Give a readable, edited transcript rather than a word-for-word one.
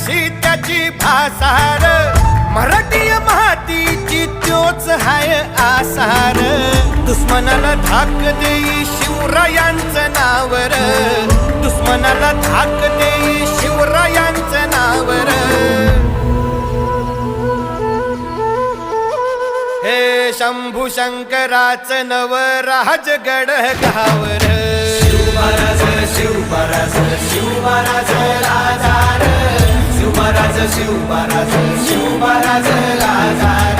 कशी त्याची भासार, मराठी मातीची त्योच हाय आसार. दुश्मनाला धाक देई शिवरायांचं नावर, दुश्मनाला धाक देई शिवरायांचं नावर. हे शंभू शंकराचं नव राजगड गावर. शिवमहाराज शिवमहाराज शिवमहाराज राजा रे, शिवमहाराज शिवमहाराज शिवमहाराज राजा.